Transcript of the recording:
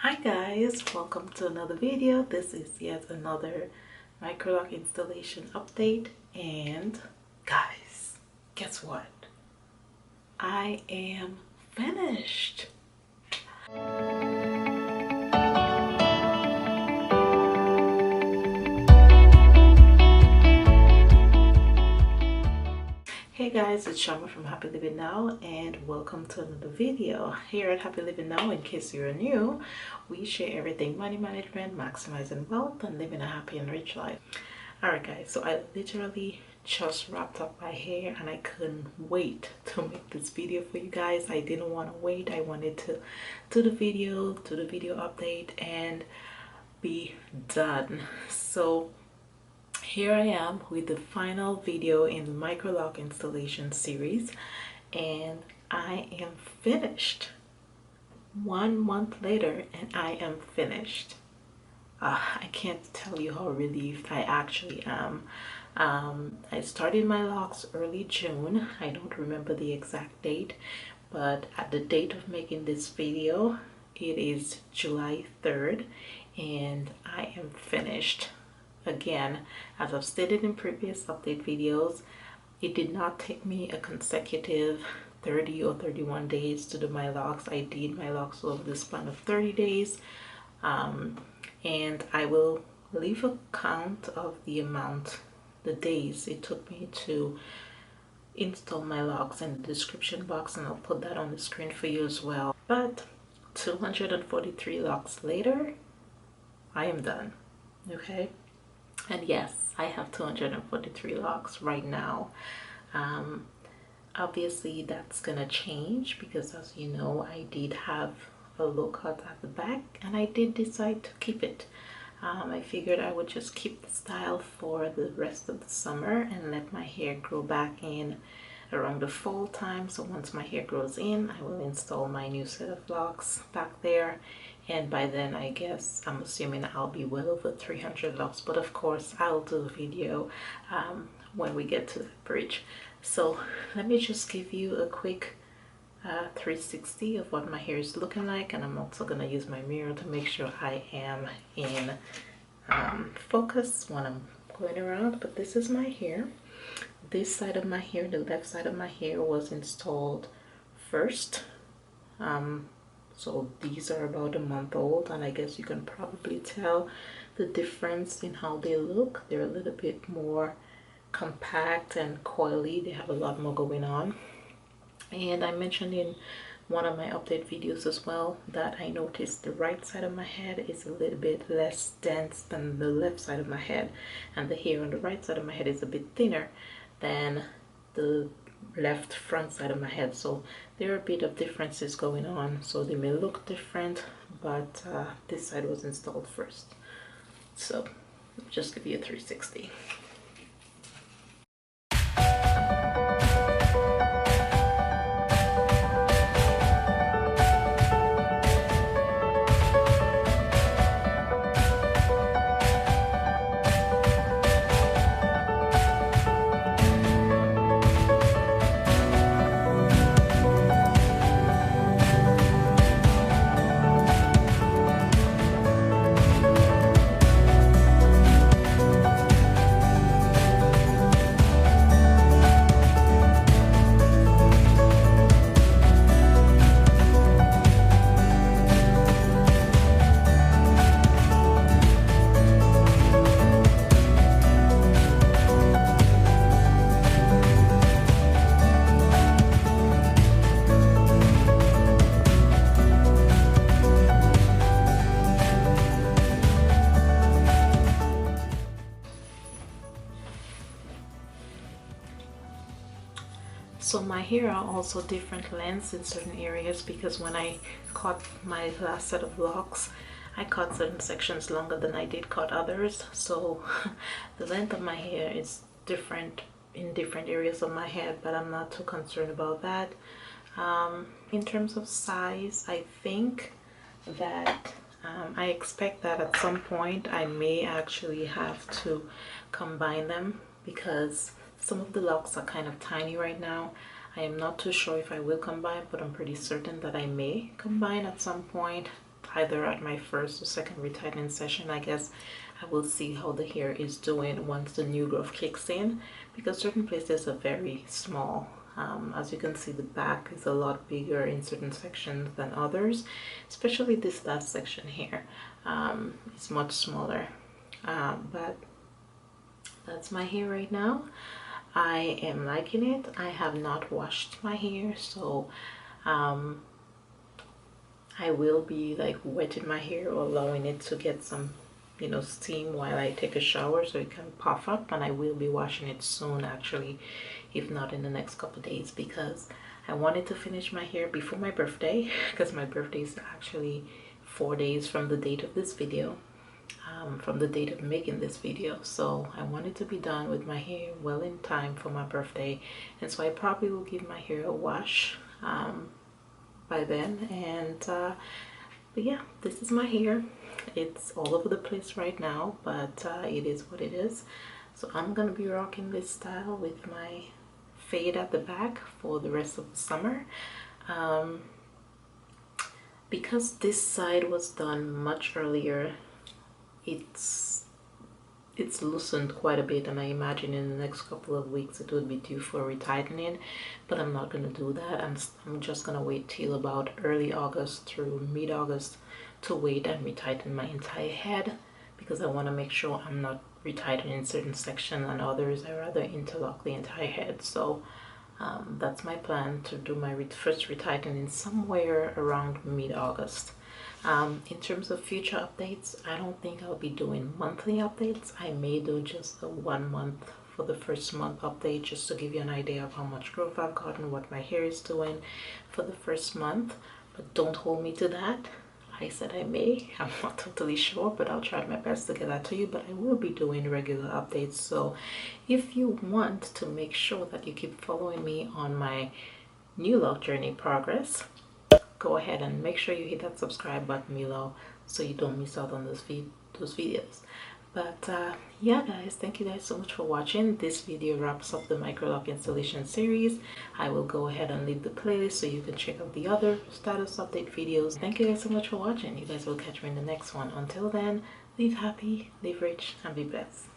Hi guys, welcome to another video. This is yet another Microloc installation update, and guys, guess what? I am finished. Hey guys, it's Shama from Happy Living Now, and welcome to another video. Here at Happy Living Now, in case you're new, we share everything money management, maximizing wealth, and living a happy and rich life. Alright guys, so I literally just wrapped up my hair and I couldn't wait to make this video for you guys. I didn't want to wait. I wanted to do the video update and be done. So here I am with the final video in the Microloc installation series, and I am finished. 1 month later and I am finished. I can't tell you how relieved I actually am. I started my locks early June. I don't remember the exact date, but at the date of making this video, it is July 3rd, and I am finished. Again, as I've stated in previous update videos, it did not take me a consecutive 30 or 31 days to do my locks. I did my locks over the span of 30 days, and I will leave a count of the days it took me to install my locks in the description box, and I'll put that on the screen for you as well. But 243 locks later, I am done. Okay. And yes, I have 243 locks right now. Obviously that's gonna change because, as you know, I did have a low cut at the back and I did decide to keep it. I figured I would just keep the style for the rest of the summer and let my hair grow back in around the fall time. So once my hair grows in, I will install my new set of locks back there, and by then I guess I'm assuming I'll be well over 300 locks, but of course I'll do a video when we get to that bridge. So let me just give you a quick 360 of what my hair is looking like, and I'm also going to use my mirror to make sure I am in focus when I'm going around. But this is my hair. This side of my hair, the left side of my hair, was installed first. So these are about a month old, and I guess you can probably tell the difference in how they look. They're a little bit more compact and coily. They have a lot more going on. And I mentioned in one of my update videos as well that I noticed the right side of my head is a little bit less dense than the left side of my head, and the hair on the right side of my head is a bit thinner than the left front side of my head. So there are a bit of differences going on, so they may look different, but this side was installed first. So just give you a 360. So my hair are also different lengths in certain areas, because when I cut my last set of locks, I cut certain sections longer than I did cut others. So the length of my hair is different in different areas of my head, but I'm not too concerned about that. In terms of size, I think that I expect that at some point I may actually have to combine them, because some of the locks are kind of tiny right now. I am not too sure if I will combine, but I'm pretty certain that I may combine at some point. either at my first or second retightening session. I guess I will see how the hair is doing once the new growth kicks in, because certain places are very small. As you can see, the back is a lot bigger in certain sections than others, especially this last section here. It's much smaller, but that's my hair right now. I am liking it. I have not washed my hair, so I will be like wetting my hair or allowing it to get some, you know, steam while I take a shower so it can puff up, and I will be washing it soon, actually, if not in the next couple of days, because I wanted to finish my hair before my birthday, because my birthday is actually 4 days from the date of this video, from the date of making this video. So I wanted to be done with my hair well in time for my birthday, and so I probably will give my hair a wash by then. And but yeah, this is my hair. It's all over the place right now, but it is what it is. So I'm gonna be rocking this style with my fade at the back for the rest of the summer. Because this side was done much earlier, it's loosened quite a bit, and I imagine in the next couple of weeks it would be due for retightening, but I'm not going to do that. I'm just going to wait till about early August through mid-August to wait and retighten my entire head, because I want to make sure I'm not retightening certain sections and others. I rather interlock the entire head. So that's my plan, to do my first retightening somewhere around mid-August. In terms of future updates, I don't think I'll be doing monthly updates. I may do just a 1 month for the first month update, just to give you an idea of how much growth I've gotten, what my hair is doing for the first month. But don't hold me to that. I said I may. I'm not totally sure, but I'll try my best to get that to you. But I will be doing regular updates. So if you want to make sure that you keep following me on my new lock journey progress, go ahead and make sure you hit that subscribe button below so you don't miss out on those videos. But yeah guys, thank you guys so much for watching. This video wraps up the Microloc installation series. I will go ahead and leave the playlist so you can check out the other status update videos. Thank you guys so much for watching. You guys will catch me in the next one. Until then, live happy, live rich, and be blessed.